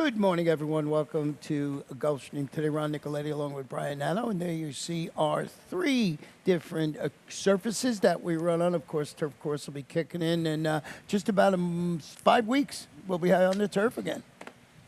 Good morning, everyone. Welcome to Gulfstream. Today, Ron Nicoletti along with Brian Nano. And there you see our three different surfaces that we run on. Of course, turf course will be kicking in. And just about 5 weeks, we'll be on the turf again.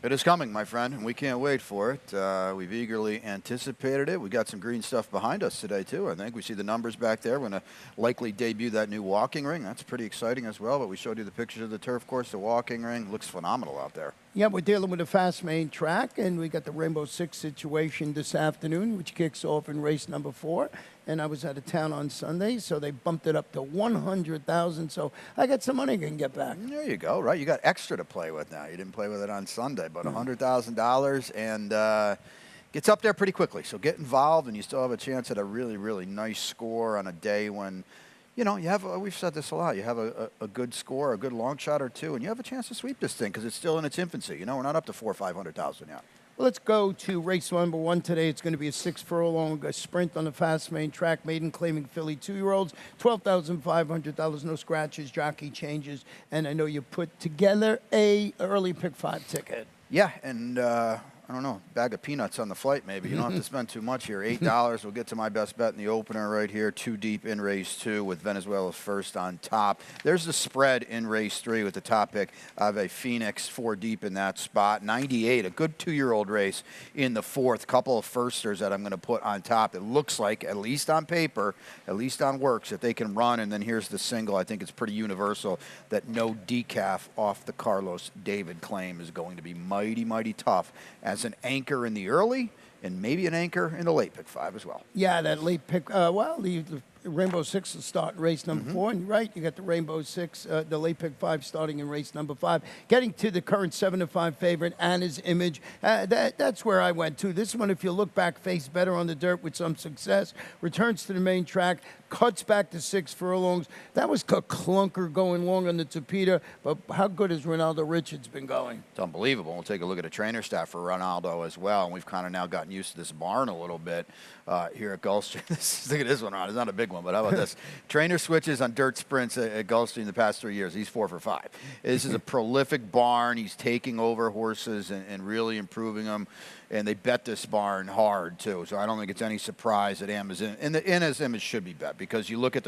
It is coming, my friend, and we can't wait for it. We've eagerly anticipated it. We got some green stuff behind us today, too. I think we see the numbers back there. We're going to likely debut that new walking ring. That's pretty exciting as well, but we showed you the pictures of the turf course, the walking ring. Looks phenomenal out there. Yeah, we're dealing with a fast main track, and we got the Rainbow Six situation this afternoon, which kicks off in race number 4. And I was out of town on Sunday, so they bumped it up to 100,000. So I got some money I can get back. There you go, right? You got extra to play with now. You didn't play with it on Sunday, but $100,000 and gets up there pretty quickly. So get involved, and you still have a chance at a really, really nice score on a day when, you know, you have, we've said this a lot, you have a good score, a good long shot or two, and you have a chance to sweep this thing because it's still in its infancy. You know, we're not up to 400,000 or 500,000 yet. Well, let's go to race number 1 today. It's going to be a 6-furlong sprint on the fast main track. Maiden claiming filly 2-year-olds, $12,500, no scratches, jockey changes, and I know you put together a early pick 5 ticket. Yeah, and I don't know, bag of peanuts on the flight maybe. You don't have to spend too much here. $8. We'll get to my best bet in the opener right here. 2 deep in race 2 with Venezuela's First on top. There's the spread in race 3 with the top pick of a Phoenix 4 deep in that spot. 98, a good 2-year-old race in the 4th. Couple of firsters that I'm going to put on top. It looks like, at least on paper, at least on works, that they can run. And then here's the single. I think it's pretty universal that no decaf off the Carlos David claim is going to be mighty, mighty tough as an anchor in the early and maybe an anchor in the late pick 5 as well. Yeah, that late pick. The Rainbow Six will start in race number 4, and right, you got the Rainbow Six, the late pick 5 starting in race number 5. Getting to the current 7-5 favorite, Anna's Image. That's where I went to. This one, if you look back, faced better on the dirt with some success. Returns to the main track, cuts back to 6 furlongs. That was a clunker going long on the Tapeta, but how good has Ronaldo Richards been going? It's unbelievable. We'll take a look at a trainer staff for Ronaldo as well, and we've kind of now gotten used to this barn a little bit here at Gulfstream. Look at this one, Ron. It's not a big one, but how about this? Trainer switches on dirt sprints at Gulfstream the past 3 years. He's 4 for 5. This is a prolific barn. He's taking over horses and really improving them, and they bet this barn hard, too. So I don't think it's any surprise that Anna's Image should be bet because you look at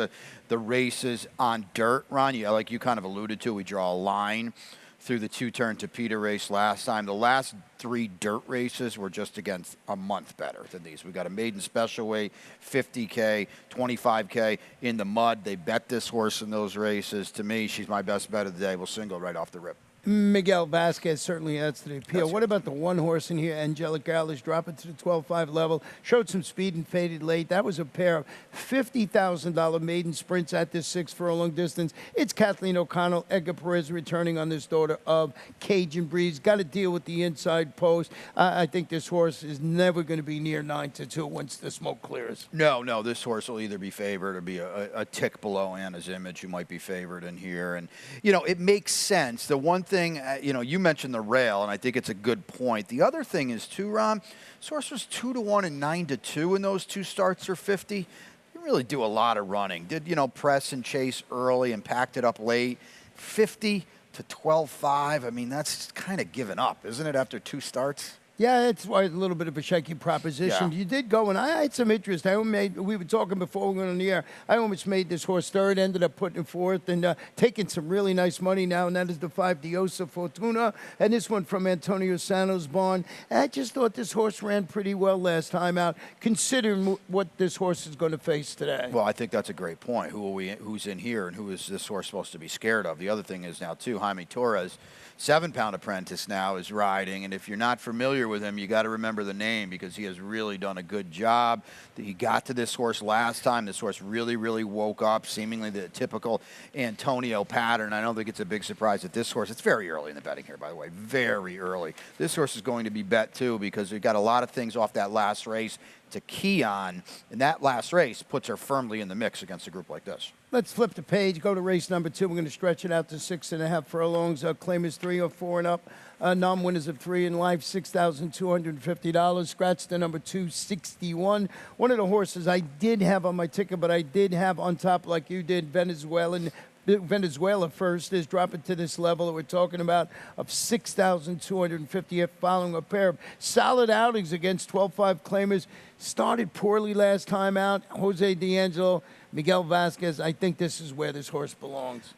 the races on dirt, Ron, like you kind of alluded to, we draw a line through the 2-turn Tapeta race last time. The last 3 dirt races were just against a month better than these. We got a maiden special weight, 50K, 25K in the mud. They bet this horse in those races. To me, she's my best bet of the day. We'll single right off the rip. Miguel Vasquez certainly adds to the appeal. That's what right. about the one horse in here, Angelic Gallus, dropping to the 12.5 level, showed some speed and faded late. That was a pair of $50,000 maiden sprints at this 6-furlong distance. It's Kathleen O'Connell, Edgar Perez returning on this daughter of Cajun Breeze. Got to deal with the inside post. I think this horse is never going to be near 9-2 once the smoke clears. No, this horse will either be favored or be a tick below Anna's Image, who might be favored in here. And, you know, it makes sense. The one thing, you know, you mentioned the rail, and I think it's a good point. The other thing is, too, Ron, this horse was 2-1 and 9-2 in those 2 starts or 50. Didn't really do a lot of running. Did, you know, press and chase early and packed it up late. 50 to 12.5. I mean, that's kind of given up, isn't it, after 2 starts? Yeah, it's why a little bit of a shaky proposition. Yeah. You did go, and I had some interest. We were talking before we went on the air. I almost made this horse third, ended up putting it fourth, and taking some really nice money now, and that is the 5 Diosa Fortuna, and this one from Antonio Sano's barn. And I just thought this horse ran pretty well last time out, considering what this horse is going to face today. Well, I think that's a great point. Who's in here, and who is this horse supposed to be scared of? The other thing is now, too, Jaime Torres, 7-pound apprentice now, is riding, and if you're not familiar with him, you got to remember the name because he has really done a good job. He got to this horse last time. This horse really, really woke up, seemingly the typical Antonio pattern. I don't think it's a big surprise that this horse, it's very early in the betting here, by the way, very early. This horse is going to be bet, too, because we got a lot of things off that last race to key on, and that last race puts her firmly in the mix against a group like this. Let's flip the page, go to race number 2. We're going to stretch it out to 6.5 furlongs. Claimers 3 or 4 and up. Non-winners of 3 in life, $6,250. Scratch the number 261. One of the horses I did have on my ticket, but I did have on top, like you did, Venezuelan Venezuela first is dropping to this level that we're talking about of 6,250 following a pair of solid outings against 12-5 claimers. Started poorly last time out. Jose D'Angelo, Miguel Vasquez. I think this is where this horse belongs.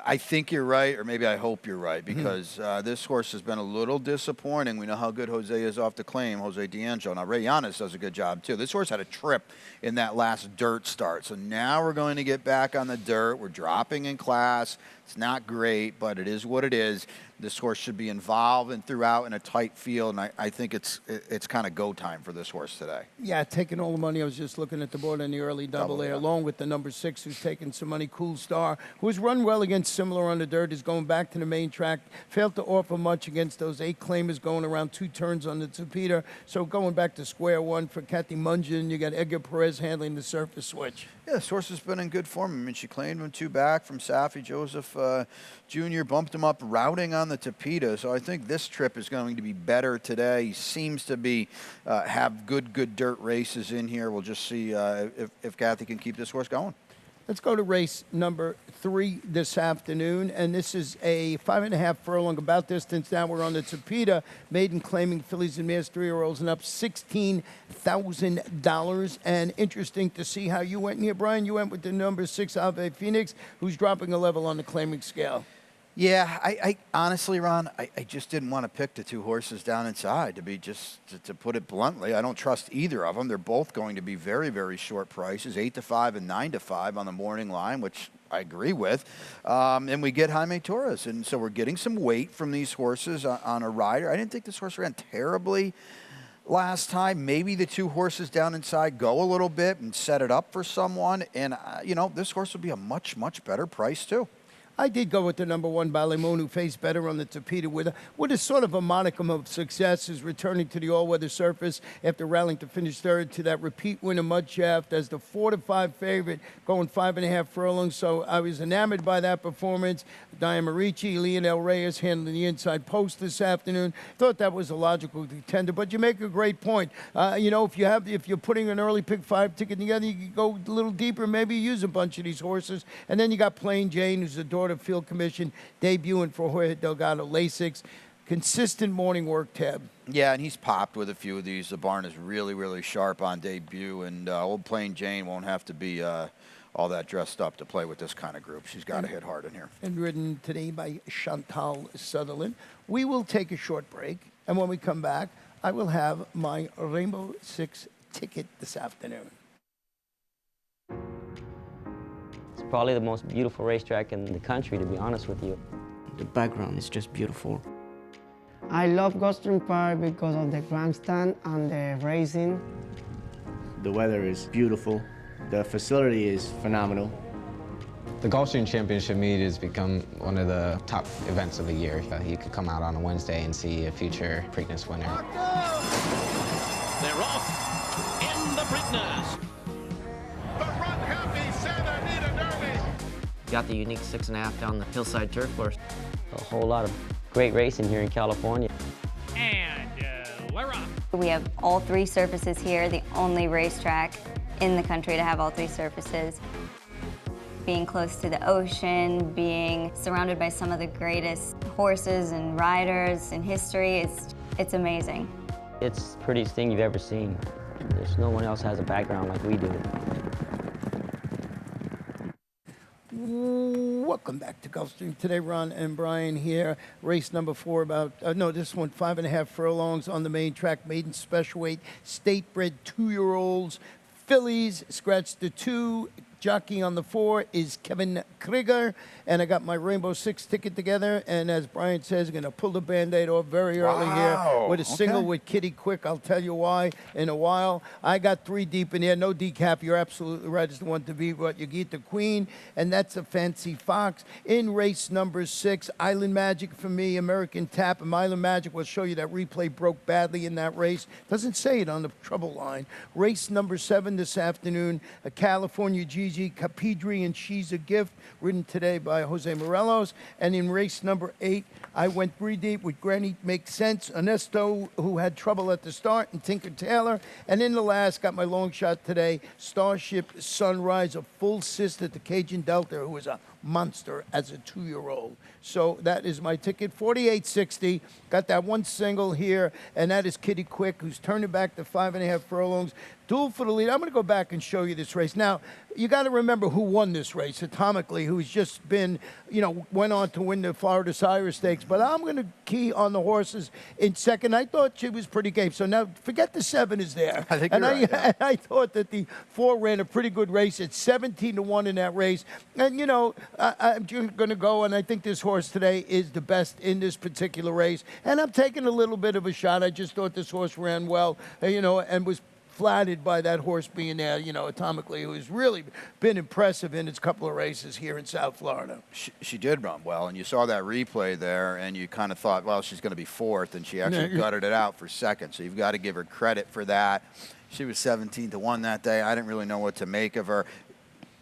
I think you're right, or maybe I hope you're right, because this horse has been a little disappointing. We know how good Jose is off the claim, Jose D'Angelo. Now, Ray Yanis does a good job, too. This horse had a trip in that last dirt start. So now we're going to get back on the dirt. We're dropping in class. It's not great, but it is what it is. This horse should be involved and throughout in a tight field, and I think it's kind of go time for this horse today. Yeah, taking all the money. I was just looking at the board in the early double A, along with the number 6, who's taking some money, Cool Star, who has run well against similar on the dirt, is going back to the main track, failed to offer much against those 8 claimers going around 2 turns on the Tapeta. So going back to square one for Kathy Mungeon, you got Edgar Perez handling the surface switch. Yeah, this horse has been in good form. I mean, she claimed him 2 back from Safi Joseph Jr., bumped him up routing on the Tapeta. So I think this trip is going to be better today. He seems to be have good dirt races in here. We'll just see if Kathy can keep this horse going. Let's go to race number 3 this afternoon, and this is a 5.5 furlong about distance. Now we're on the Tapeta, maiden claiming fillies and mares 3-year-olds and up $16,000. And interesting to see how you went in here, Brian. You went with the number 6 Ave Phoenix, who's dropping a level on the claiming scale. Yeah, I honestly, Ron, I just didn't want to pick the 2 horses down inside, to put it bluntly. I don't trust either of them. They're both going to be very, very short prices, 8-5 and 9-5 on the morning line, which I agree with. And we get Jaime Torres. And so we're getting some weight from these horses on a rider. I didn't think this horse ran terribly last time. Maybe the 2 horses down inside go a little bit and set it up for someone. And, this horse will be a much, much better price, too. I did go with the number 1, Ballymoon, who faced better on the Tapeta with a sort of a modicum of success, is returning to the all-weather surface after rallying to finish 3rd to that repeat winner Mudshaft as the 4-5 favorite, going 5.5 furlongs. So I was enamored by that performance. Diane Marici, Lionel Reyes handling the inside post this afternoon. Thought that was a logical contender, but you make a great point. If you're putting an early pick 5 ticket together, you can go a little deeper, maybe use a bunch of these horses. And then you got Plain Jane, who's a daughter of Field Commission, debuting for Jorge Delgado Lasix. Consistent morning work, Tab. Yeah, and he's popped with a few of these. The barn is really, really sharp on debut, and old Plain Jane won't have to be all that dressed up to play with this kind of group. She's got to hit hard in here. And ridden today by Chantal Sutherland. We will take a short break, and when we come back, I will have my Rainbow 6 ticket this afternoon. It's probably the most beautiful racetrack in the country, to be honest with you. The background is just beautiful. I love Gulfstream Park because of the grandstand and the racing. The weather is beautiful. The facility is phenomenal. The Gulfstream Championship meet has become one of the top events of the year. You could come out on a Wednesday and see a future Preakness winner. They're off in the Preakness. Got the unique 6.5 down the hillside turf course. A whole lot of great racing here in California. And we're off. We have all 3 surfaces here, the only racetrack in the country to have all 3 surfaces. Being close to the ocean, being surrounded by some of the greatest horses and riders in history, it's amazing. It's the prettiest thing you've ever seen. There's no one else has a background like we do. Welcome back to Gulfstream. Today, Ron and Brian here. Race number 4, this one, 5.5 furlongs on the main track. Maiden special weight, state bred 2-year-olds. Fillies, scratch the 2. Jockey on the 4 is Kevin Krieger. And I got my Rainbow 6 ticket together. And as Brian says, I'm going to pull the Band-Aid off very early here with a single with Kitty Quick. I'll tell you why in a while. I got 3 deep in here. No decap. You're absolutely right. It's the one to beat. But you get the Queen. And that's a Fancy Fox. In race number 6, Island Magic for me, American Tap. And Island Magic will show you that replay broke badly in that race. Doesn't say it on the trouble line. Race number 7 this afternoon, a California G's Easy Capidri, and She's a Gift, ridden today by Jose Morelos. And in race number 8, I went 3 deep with Granny Makes Sense, Ernesto, who had trouble at the start, and Tinker Tailor. And in the last, got my long shot today, Starship Sunrise, a full sister to Cajun Delta, who was a monster as a 2-year-old. So that is my ticket, 48.60. Got that one single here, and that is Kitty Quick, who's turning back to 5.5 furlongs. Duel for the lead. I'm going to go back and show you this race. Now, you got to remember who won this race, Atomically, who's just been, went on to win the Florida Sire Stakes. But I'm going to key on the horses in second. I thought she was pretty game. So now, forget the 7 is there. I think you're right, yeah. And I thought that the 4 ran a pretty good race. It's 17-1 in that race. And, I'm going to go, and I think this horse today is the best in this particular race. And I'm taking a little bit of a shot. I just thought this horse ran well, and was flattered by that horse being there, Atomically, who's really been impressive in its couple of races here in South Florida. She did run well, and you saw that replay there, and you kind of thought, well, she's going to be 4th, and she actually gutted it out for 2nd. So you've got to give her credit for that. She was 17-1 that day. I didn't really know what to make of her.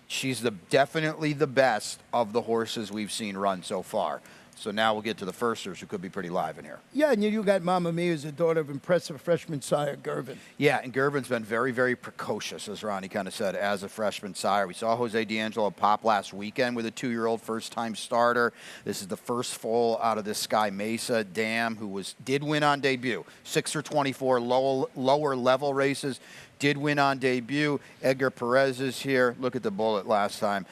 She's definitely the best of the horses we've seen run so far. So now we'll get to the firsters, who could be pretty live in here. Yeah, and you got Mamma Mia, who's the daughter of impressive freshman sire Gervin. Yeah, and Gervin's been very, very precocious, as Ronnie kind of said, as a freshman sire. We saw Jose D'Angelo pop last weekend with a 2-year-old first-time starter. This is the first foal out of this Sky Mesa dam, who did win on debut. 6 or 24 lower level races. Did win on debut. Edgar Perez is here. Look at the bullet last out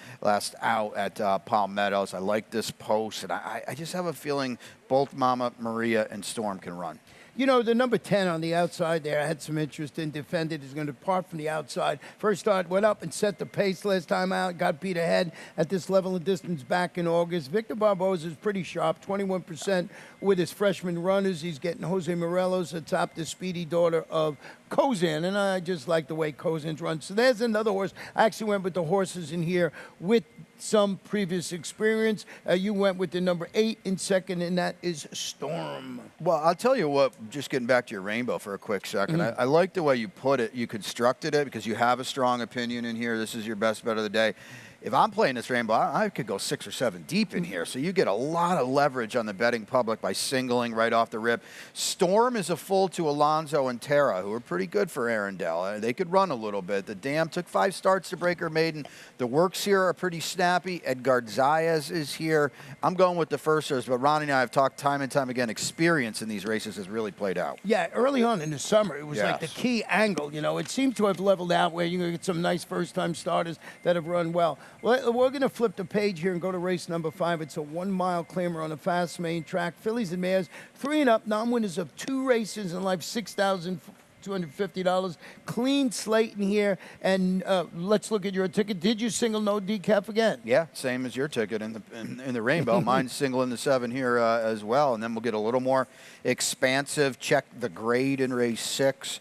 at Palmettos. I like this post, and I just have a feeling both Mama Maria and Storm can run. The number 10 on the outside there, I had some interest in. Defended is going to depart from the outside. First start, went up and set the pace last time out. Got beat ahead at this level of distance back in August. Victor Barboza is pretty sharp, 21% with his freshman runners. He's getting Jose Morelos atop the speedy daughter of Kozan, and I just like the way Kozan runs. So there's another horse. I actually went with the horses in here with some previous experience. You went with the number 8 in second, and that is Storm. Well, I'll tell you what, just getting back to your rainbow for a quick second, I like the way you put it. You constructed it because you have a strong opinion in here. This is your best bet of the day. If I'm playing this rainbow, I could go 6 or 7 deep in here. So you get a lot of leverage on the betting public by singling right off the rip. Storm is a full to Alonzo and Tara, who are pretty good for Arundel. They could run a little bit. The dam took 5 starts to break her maiden. The works here are pretty snappy. Edgar Zayas is here. I'm going with the firsters, but Ronnie and I have talked time and time again. Experience in these races has really played out. Yeah, early on in the summer, it was like the key angle. It seemed to have leveled out where you're going to get some nice first-time starters that have run well. Well, we're going to flip the page here and go to race number 5. It's a 1-mile claimer on a fast main track. Fillies and mares, 3 and up, non-winners of 2 races in life, $6,250. Clean slate in here. And let's look at your ticket. Did you single no decaf again? Yeah, same as your ticket in the rainbow. Mine's single in the 7 here as well. And then we'll get a little more expansive. Check the grade in race 6.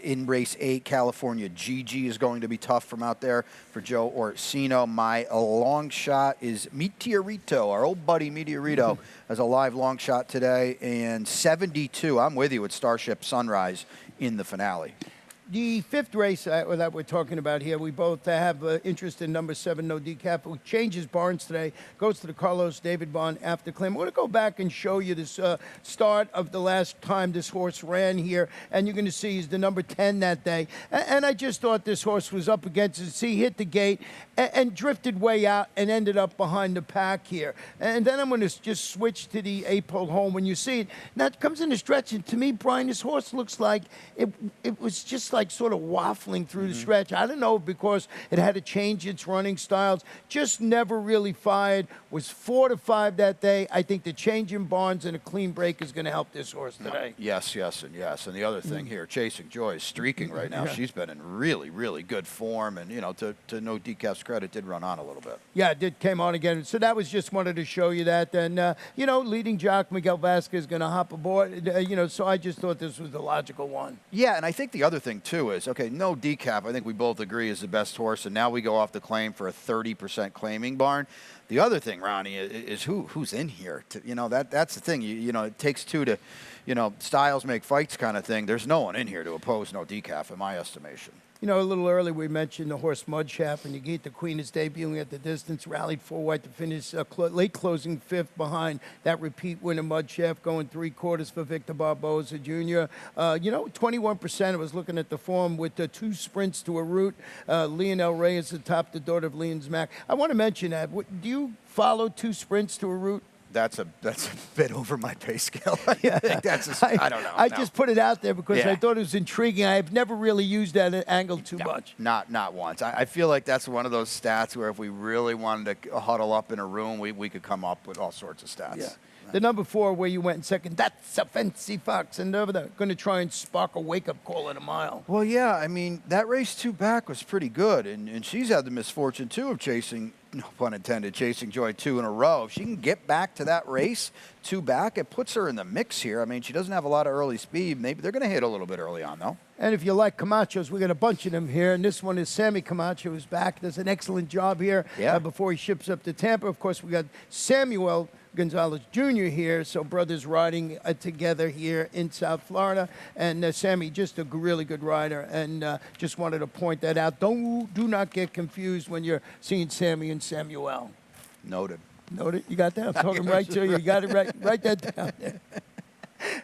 In race 8, California Gigi is going to be tough from out there for Joe Orsino. My long shot is Meteorito. Our old buddy Meteorito has a live long shot today. And 72, I'm with you with Starship Sunrise in the finale. The 5th race that we're talking about here, we both have interest in number 7, No Decaf, who changes barns today, goes to the Carlos David Bond after claim. We're going to go back and show you this start of the last time this horse ran here, and you're going to see he's the number 10 that day. And I just thought this horse was up against it. See, hit the gate and drifted way out and ended up behind the pack here. And then I'm going to just switch to the 8-pole home. When you see it, now it comes in the stretch, and to me, Brian, this horse looks like it was just like sort of waffling through the stretch. I don't know, because it had to change its running styles. Just never really fired. Was 4-5 that day. I think the change in barns and a clean break is going to help this horse today. Yes, and yes. And the other thing here, Chasing Joy is streaking right now. She's been in really, really good form. And, to No Decaf's credit, did run on a little bit. Yeah, it did, came on again. So that was just wanted to show you that. And, leading jock Miguel Vasquez is going to hop aboard. So I just thought this was the logical one. Yeah, and I think the other thing, too, is, okay, No Decaf, I think we both agree, is the best horse, and now we go off the claim for a 30% claiming barn. The other thing, Ronnie, is who's in here. That's the thing. It takes 2 to, styles make fights kind of thing. There's no one in here to oppose No Decaf, in my estimation. You know, a little early we mentioned the horse Mudshaft, and you get the Queen is debuting at the distance, rallied 4 wide to finish late closing 5th behind that repeat winner Mudshaft, going 3/4 for Victor Barboza Jr. You know, 21%. I was looking at the form with the 2 sprints to a route. Lionel Reyes atop the daughter of Leon's Mac. I want to mention that. Do you follow 2 sprints to a route? That's a bit over my pay scale. I think I don't know. I no. just put it out there because Yeah. I thought it was intriguing. I have never really used that angle too much. Not once. I feel like that's one of those stats where if we really wanted to huddle up in a room, we could come up with all sorts of stats. Yeah. The number 4, where you went in second, that's a fancy fox. And over there, going to try and spark a wake-up call in a mile. Well, yeah, I mean, that race 2 back was pretty good, and she's had the misfortune, too, of chasing, no pun intended, chasing Joy 2 in a row. If she can get back to that race 2 back, it puts her in the mix here. I mean, she doesn't have a lot of early speed. Maybe they're going to hit a little bit early on, though. And if you like Camachos, we got a bunch of them here. And this one is Sammy Camacho, who's back. Does an excellent job here before he ships up to Tampa. Of course, we got Samuel Gonzalez Jr. here, so brothers riding together here in South Florida. And Sammy, just a really good rider, and just wanted to point that out. Do not get confused when you're seeing Sammy and Samuel. Noted. Noted? You got that? I'm talking right to you. You got it right. Write that down there.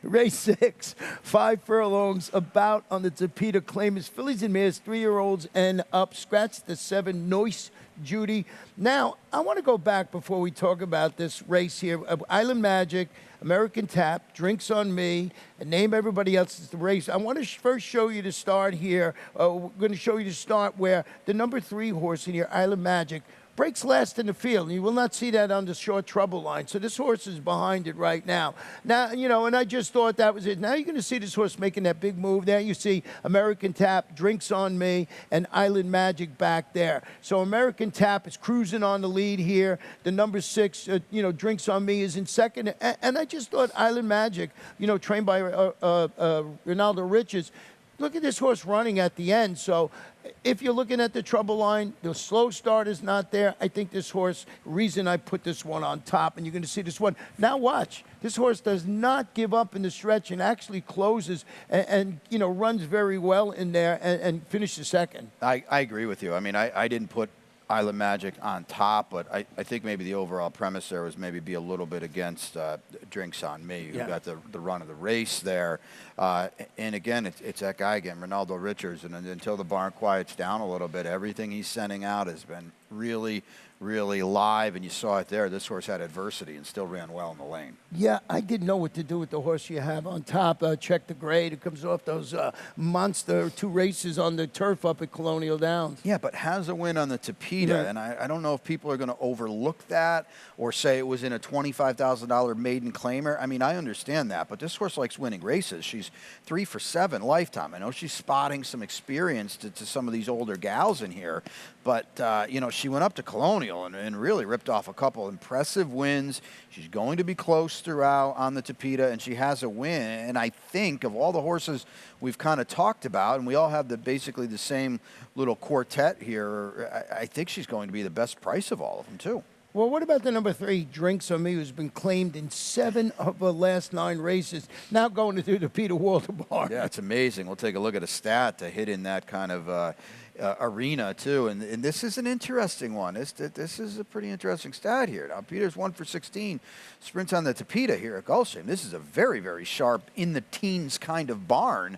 Race 6, 5 furlongs, about on the Tapeta Claimers. Fillies and mares, 3-year-olds and up. Scratch the 7, Noise Judy. Now, I want to go back before we talk about this race here. Island Magic, American Tap, Drinks on Me, and name everybody else's the race. I want to first show you the start here. We're going to show you the start where the number 3 horse in here, Island Magic, breaks last in the field, and you will not see that on the short trouble line. So this horse is behind it right now. Now, you know, and I just thought that was it. Now you're going to see this horse making that big move there. You see American Tap, Drinks on Me, and Island Magic back there. So American Tap is cruising on the lead here. The number 6, you know, Drinks on Me is in second. And I just thought Island Magic, you know, trained by Ronaldo Riches, look at this horse running at the end. So if you're looking at the trouble line, the slow start is not there. I think this horse, reason I put this one on top, and you're going to see this one. Now watch. This horse does not give up in the stretch and actually closes and you know, runs very well in there and finishes second. I agree with you. I mean, I didn't put Island Magic on top, but I think maybe the overall premise there was maybe be a little bit against Drinks on Me, who got the run of the race there. And again, it's that guy again, Ronaldo Richards, and until the barn quiets down a little bit, everything he's sending out has been really, really live, and you saw it there. This horse had adversity and still ran well in the lane. Yeah, I didn't know what to do with the horse you have on top. Check the grade. It comes off those monster 2 races on the turf up at Colonial Downs. Yeah, but has a win on the Tapeta, and I don't know if people are going to overlook that or say it was in a $25,000 maiden claimer. I mean, I understand that, but this horse likes winning races. She's 3 for 7 lifetime. I know she's spotting some experience to some of these older gals in here, but, you know, she went up to Colonial and really ripped off a couple impressive wins. She's going to be close throughout on the Tapeta, and she has a win. And I think of all the horses we've kind of talked about, and we all have basically the same little quartet here, I think she's going to be the best price of all of them, too. Well, what about the number 3, Drinks on Me, who's been claimed in 7 of the last 9 races, now going to do the Peter Walter Barn? Yeah, it's amazing. We'll take a look at a stat to hit in that kind of arena, too. And this is an interesting one. This is a pretty interesting stat here. Now, Peter's 1 for 16 sprints on the Tapeta here at Gulfstream. This is a very, very sharp, in-the-teens kind of barn.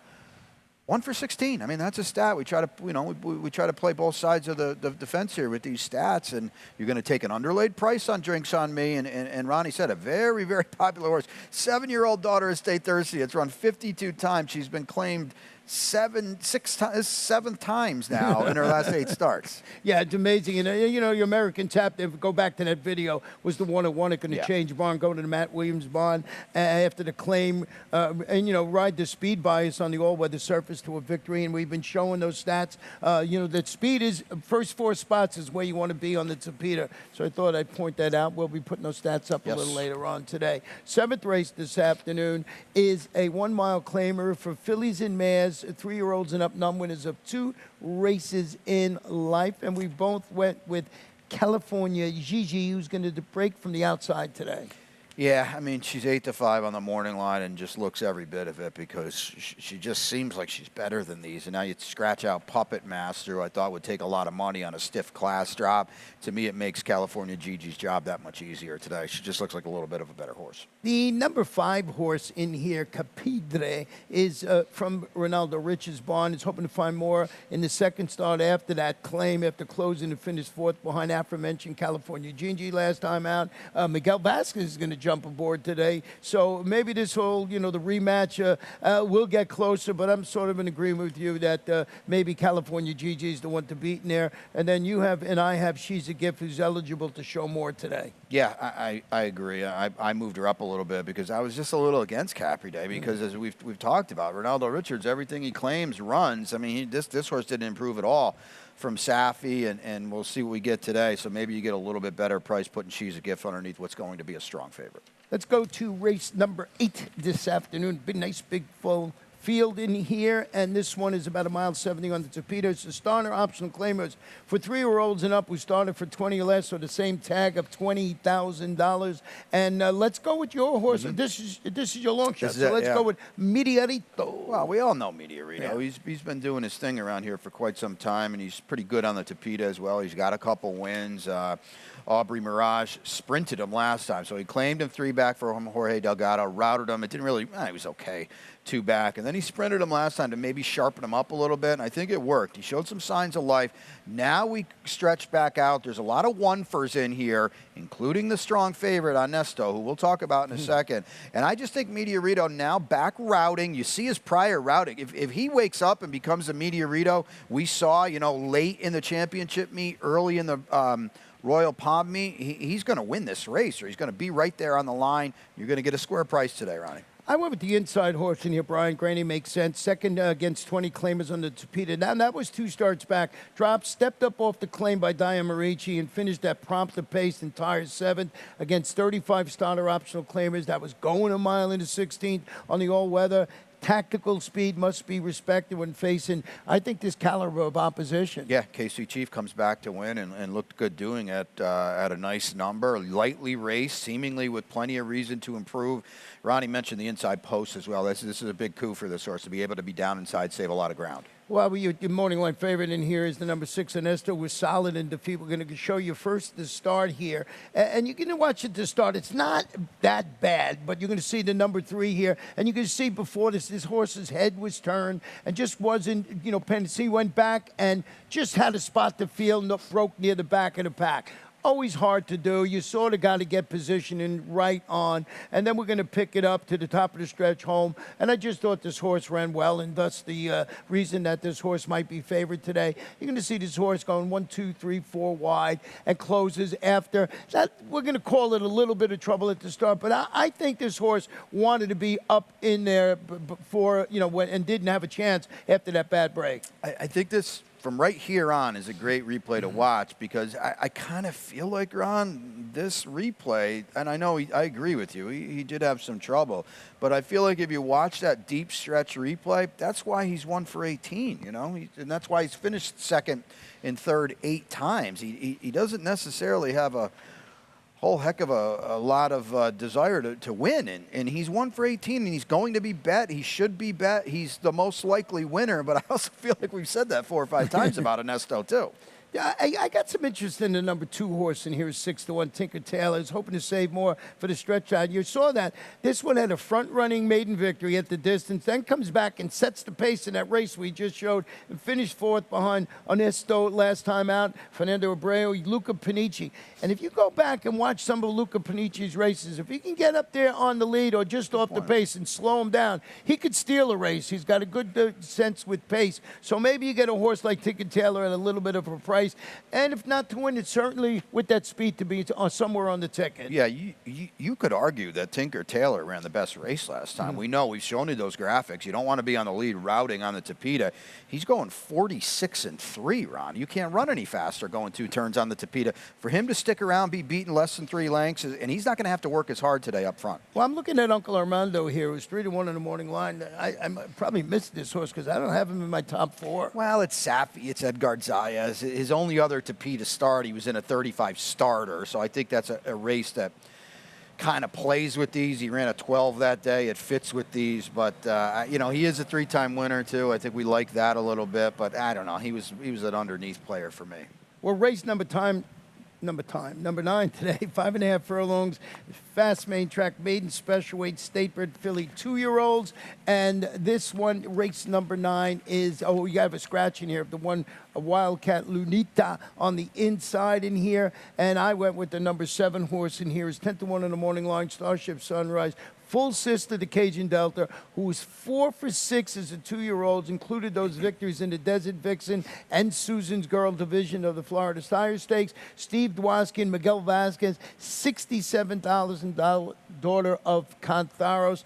1 for 16. I mean, that's a stat. We try to, you know, we try to play both sides of the fence here with these stats, and you're going to take an underlaid price on Drinks on Me, and Ronnie said a very, very popular horse. 7-year-old daughter of State Thirsty. It's run 52 times. She's been claimed 7 times now in her last 8 starts. Yeah, it's amazing. And, you know, your American Tap, if go back to that video, was the one that won it, going to change barn, go to the Matt Williams barn after the claim, and, you know, ride the speed bias on the all-weather surface to a victory. And we've been showing those stats. You know, that speed is, first 4 spots is where you want to be on the Tapeta. So I thought I'd point that out. We'll be putting those stats up a little later on today. 7th race this afternoon is a 1-mile claimer for fillies and mares, 3-year-olds and up, non-winners of 2 races in life. And we both went with California Gigi, who's going to break from the outside today. Yeah, I mean, she's 8-5 on the morning line and just looks every bit of it because she just seems like she's better than these. And now you scratch out Puppet Master, who I thought would take a lot of money on a stiff class drop. To me, it makes California Gigi's job that much easier today. She just looks like a little bit of a better horse. The number 5 horse in here, Capidre, is from Ronaldo Rich's barn. Is hoping to find more in the second start after that claim, after closing and finished 4th behind aforementioned California Gigi last time out. Miguel Vasquez is going to jump aboard today. So maybe this whole, the rematch will get closer, but I'm sort of in agreement with you that maybe California Gigi is the one to beat in there. And then you have, and I have, She's a Gift, who's eligible to show more today. Yeah, I agree. I moved her up a little bit because I was just a little against Capri Day because as we've talked about, Ronaldo Richards, everything he claims runs. I mean, this horse didn't improve at all from Safi, and we'll see what we get today. So maybe you get a little bit better price putting She's a Gift underneath what's going to be a strong favorite. Let's go to race number 8 this afternoon. Nice big full field in here, and this one is about 1.70 on the Tapita. It's the starter optional claimers for 3-year-olds and up. We started for 20 or less, so the same tag of $20,000. And let's go with your horse. This is your long shot. So let's go with Mediarito. Well, we all know Mediarito. Yeah. He's been doing his thing around here for quite some time, and he's pretty good on the Tapita as well. He's got a couple wins. Aubrey Mirage sprinted him last time, so he claimed him 3 back for Jorge Delgado, routed him. It didn't really, he was okay, 2 back. And then he sprinted him last time to maybe sharpen him up a little bit, and I think it worked. He showed some signs of life. Now we stretch back out. There's a lot of one-fers in here, including the strong favorite, Ernesto, who we'll talk about in a second. And I just think Mediarito now back routing. You see his prior routing. If he wakes up and becomes a Mediarito we saw, late in the championship meet, early in the Royal Palm meet, he's going to win this race, or he's going to be right there on the line. You're going to get a square price today, Ronnie. I went with the inside horse in here, Brian. Granny makes sense. Second against 20 claimers on the Tapita. Now, that was 2 starts back. Dropped, stepped up off the claim by Diane Marici and finished that prompt pace entire 7th against 35 starter optional claimers. That was going a mile into 16th on the all-weather. Tactical speed must be respected when facing, I think, this caliber of opposition. Yeah, KC Chief comes back to win and looked good doing it at a nice number. Lightly raced, seemingly with plenty of reason to improve. Ronnie mentioned the inside post as well. This is a big coup for this horse to be able to be down inside, save a lot of ground. Well, your morning line favorite in here is the number 6, Ernesto, was solid in defeat. We're going to show you first the start here. And you're going to watch it to start. It's not that bad, but you're going to see the number 3 here. And you can see before this horse's head was turned and just wasn't, he went back and just had a spot to field, broke near the back of the pack. Always hard to do. You sort of got to get positioning right on. And then we're going to pick it up to the top of the stretch home. And I just thought this horse ran well, and thus the reason that this horse might be favored today. You're going to see this horse going 1, 2, 3, 4 wide and closes after. That we're going to call it a little bit of trouble at the start. But I think this horse wanted to be up in there before, and didn't have a chance after that bad break. I think this, from right here on, is a great replay to watch because I kind of feel like, Ron, this replay, and I know I agree with you, he did have some trouble, but I feel like if you watch that deep stretch replay, that's why he's 1 for 18, and that's why he's finished second and third 8 times. He doesn't necessarily have a whole heck of a lot of desire to win, and he's 1 for 18, and he's going to be bet. He should be bet. He's the most likely winner, but I also feel like we've said that 4 or 5 times about Ernesto too. Yeah, I got some interest in the number 2 horse in here, 6-1, Tinker Tailor. Is hoping to save more for the stretch out. You saw that. This one had a front-running maiden victory at the distance, then comes back and sets the pace in that race we just showed and finished 4th behind Ernesto last time out, Fernando Abreu, Luca Panici. And if you go back and watch some of Luca Panici's races, if he can get up there on the lead or just off the pace and slow him down, he could steal a race. He's got a good sense with pace. So maybe you get a horse like Tinker Tailor at a little bit of a price. And if not to win, it's certainly with that speed to be somewhere on the ticket. Yeah, you could argue that Tinker Tailor ran the best race last time. We know, we've shown you those graphics. You don't want to be on the lead routing on the Tapita. He's going 46-3, Ron. You can't run any faster going 2 turns on the Tapita. For him to stick around, be beaten less than 3 lengths, and he's not going to have to work as hard today up front. Well, I'm looking at Uncle Armando here, who's 3-1 in the morning line. I probably missed this horse because I don't have him in my top 4. Well, it's Safi, it's Edgar Zayas. His only other Tapita start, he was in a 35 starter, so I think that's a race that kind of plays with these. He ran a 12 that day. It fits with these, but you know, he is a 3-time winner too. I think we like that a little bit, but I don't know. He was an underneath player for me. Well, race number 9 today, 5.5 furlongs, fast main track, maiden special weight, state bred filly 2-year-olds. And this one, race number 9, is, oh, you have a scratch in here, the one, a Wildcat Lunita on the inside in here. And I went with the number 7 horse in here, is 10-1 in the morning line, Starship Sunrise. Full sister to Cajun Delta, who was 4 for 6 as a 2-year-olds, included those victories in the Desert Vixen and Susan's Girl division of the Florida Sire Stakes. Steve Dwosky, Miguel Vasquez, $67,000 daughter of Cantharos.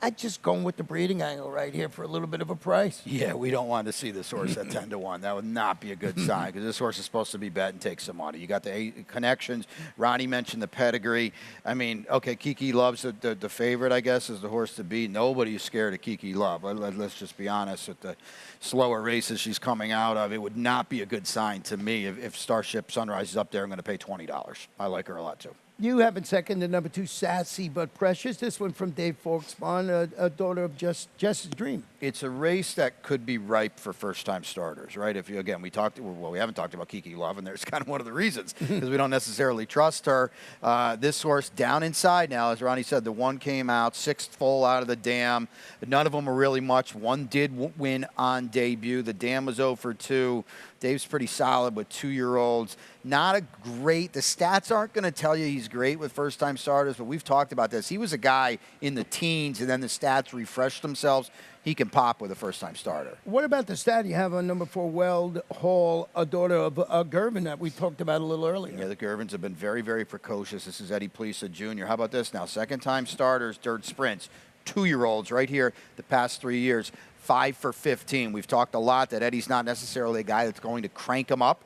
I'm just going with the breeding angle right here for a little bit of a price. Yeah, we don't want to see this horse at 10-1. That would not be a good sign because this horse is supposed to be bet and take some money. You got the connections. Ronnie mentioned the pedigree. I mean, okay, Kiki Love's the favorite, I guess, is the horse to beat. Nobody's scared of Kiki Love. Let's just be honest. With the slower races she's coming out of, it would not be a good sign to me if Starship Sunrise is up there. I'm going to pay $20. I like her a lot, too. You have in second the number 2, Sassy But Precious. This one from Dave Folkspawn, a daughter of Jess's Dream. It's a race that could be ripe for first-time starters, right? If you, again, we haven't talked about Kiki Love, and there's kind of one of the reasons because we don't necessarily trust her. This horse down inside now, as Ronnie said, the one came out, 6th full out of the dam. None of them were really much. One did win on debut. The dam was 0 for 2. Dave's pretty solid with 2-year-olds. Not a great, the stats aren't going to tell you he's great with first-time starters, but we've talked about this. He was a guy in the teens, and then the stats refreshed themselves. He can pop with a first-time starter. What about the stat you have on number 4, Weld Hall, a daughter of Gervin that we talked about a little earlier? Yeah, the Gervins have been very, very precocious. This is Eddie Plesa Jr. How about this now? Second-time starters, dirt sprints, 2-year-olds right here the past 3 years. 5 for 15. We've talked a lot that Eddie's not necessarily a guy that's going to crank him up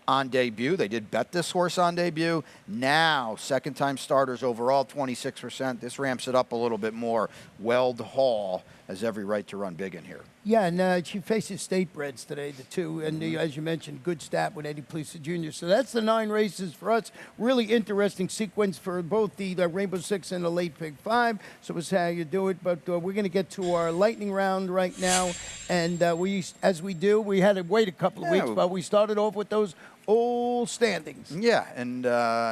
on debut. They did bet this horse on debut. Now, second-time starters overall, 26%. This ramps it up a little bit more. Weld Hall has every right to run big in here. Yeah, and she faces state breds today, the 2, and as you mentioned, good stat with Eddie Plesa Jr. So that's the 9 races for us. Really interesting sequence for both the Rainbow 6 and the Late Pick 5. So we'll see how you do it, but we're going to get to our lightning round right now, and as we do, we had to wait a couple of weeks, but we started off with those old standings. Yeah, and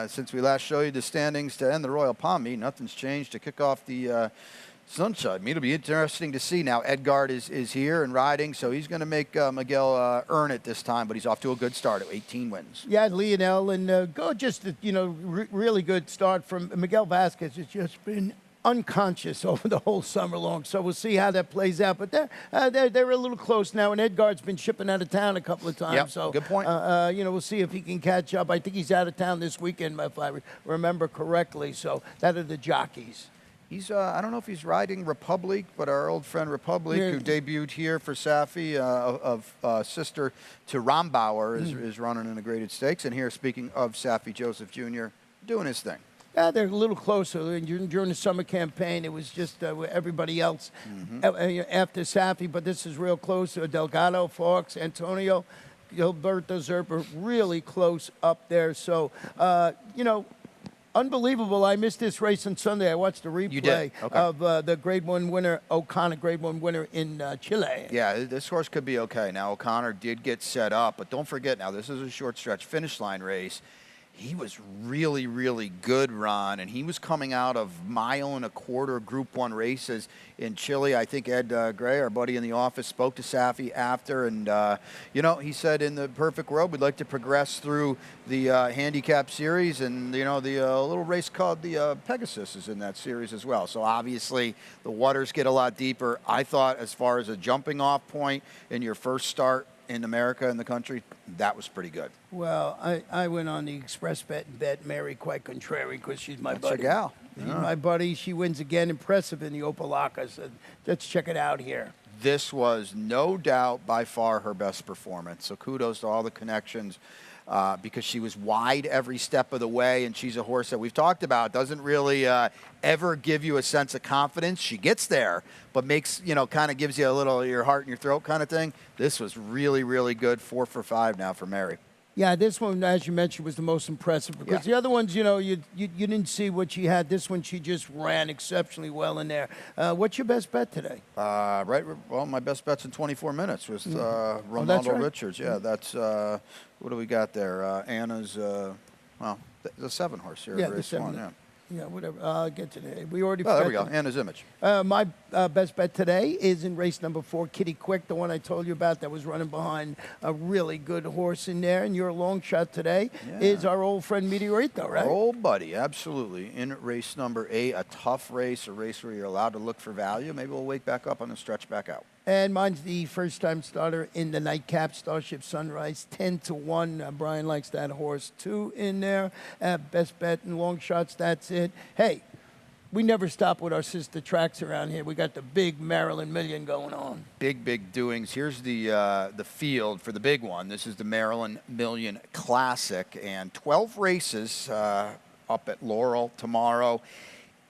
since we last showed you the standings to end the Royal Palm meet, nothing's changed to kick off the Sunshine. It'll be interesting to see now. Edgard is here and riding, so he's going to make Miguel earn it this time, but he's off to a good start at 18 wins. Yeah, Lionel, and really good start from Miguel Vasquez. Has just been unconscious over the whole summer long, so we'll see how that plays out. But they're a little close now, and Edgard's been shipping out of town a couple of times. Yep, so good point. We'll see if he can catch up. I think he's out of town this weekend, if I remember correctly. So that are the jockeys. He's, I don't know if he's riding Republic, but our old friend Republic, who debuted here for Safi, sister to Rombauer, is running in the graded stakes. And here, speaking of Safi Joseph Jr., doing his thing. Yeah, they're a little closer. During the summer campaign, it was just everybody else after Safi, but this is real close. Delgado, Fox, Antonio, Gilberto Zerber, really close up there. So, unbelievable. I missed this race on Sunday. I watched the replay of the Grade 1 winner, O'Connor, Grade 1 winner in Chile. Yeah, this horse could be okay. Now, O'Connor did get set up, but don't forget now, this is a short stretch finish line race. He was really, really good, Ron, and he was coming out of 1.25 mile Group 1 races in Chile. I think Ed Gray, our buddy in the office, spoke to Safi after, and, he said in the perfect world, we'd like to progress through the handicap series, and, the little race called the Pegasus is in that series as well. So, obviously, the waters get a lot deeper. I thought as far as a jumping off point in your first start in America, in the country, that was pretty good. Well, I went on the express bet and bet Mary quite contrary because she's my buddy. That's your gal. She's my buddy. She wins again. Impressive in the Opalaka. So let's check it out here. This was no doubt by far her best performance. So kudos to all the connections because she was wide every step of the way, and she's a horse that we've talked about. Doesn't really ever give you a sense of confidence. She gets there, but makes, kind of gives you a little your heart in your throat kind of thing. This was really, really good. 4 for 5 now for Mary. Yeah, this one, as you mentioned, was the most impressive because Yeah. the other ones, you didn't see what she had. This one, she just ran exceptionally well in there. What's your best bet today? Right. Well, my best bet's in 24 minutes was Ronaldo that's right. Richards. Yeah, that's what do we got there? Anna's the 7 horse here. Yeah, the race 7. 1, yeah. Yeah, whatever. I'll get to that. We already. Oh, there we go. forgot Anna's Image. My best bet today is in race number 4, Kitty Quick, the one I told you about that was running behind a really good horse in there. And your long shot today is our old friend Meteorito, right? Our old buddy, absolutely. In race number 8, a tough race, a race where you're allowed to look for value. Maybe we'll wake back up on the stretch back out. And mine's the first-time starter in the nightcap, Starship Sunrise, 10-1. Brian likes that horse, 2 in there. Best bet in long shots, that's it. Hey, we never stop with our sister tracks around here. We got the big Maryland Million going on. Big doings. Here's the field for the big one. This is the Maryland Million Classic, and 12 races up at Laurel tomorrow.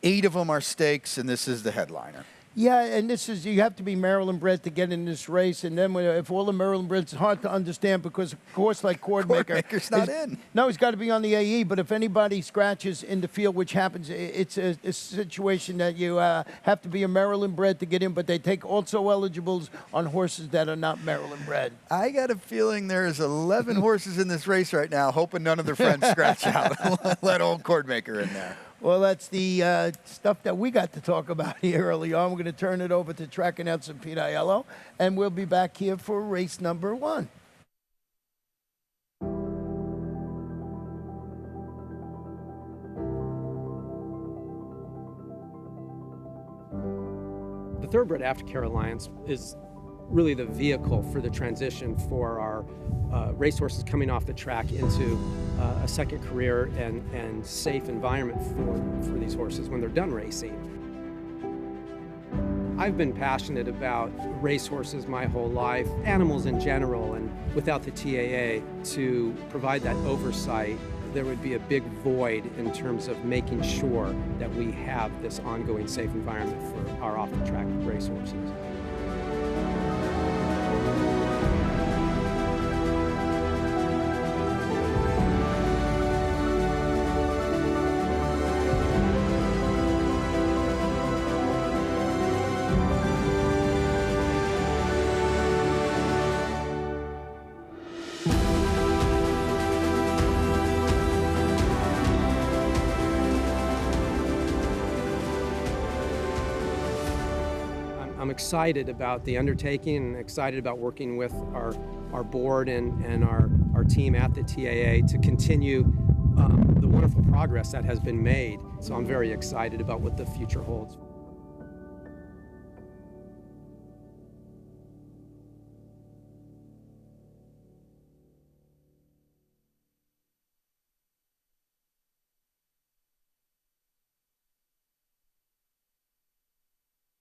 8 of them are stakes, and this is the headliner. Yeah, and this is, you have to be Maryland bred to get in this race. And then if all the Maryland breds, it's hard to understand because, of course, like Cordmaker's not in. No, he's got to be on the AE. But if anybody scratches in the field, which happens, it's a situation that you have to be a Maryland bred to get in. But they take also eligibles on horses that are not Maryland bred. I got a feeling there's 11 horses in this race right now, hoping none of their friends scratch out. Let old Cordmaker in there. Well, that's the stuff that we got to talk about here early on. We're going to turn it over to track announcer Pete Aiello, and we'll be back here for race number 1. The Thoroughbred Aftercare Alliance is really the vehicle for the transition for our racehorses coming off the track into a second career and safe environment for these horses when they're done racing. I've been passionate about racehorses my whole life, animals in general, and without the TAA to provide that oversight, there would be a big void in terms of making sure that we have this ongoing safe environment for our off-the-track racehorses. I'm excited about the undertaking and excited about working with our board and our team at the TAA to continue the wonderful progress that has been made. So I'm very excited about what the future holds.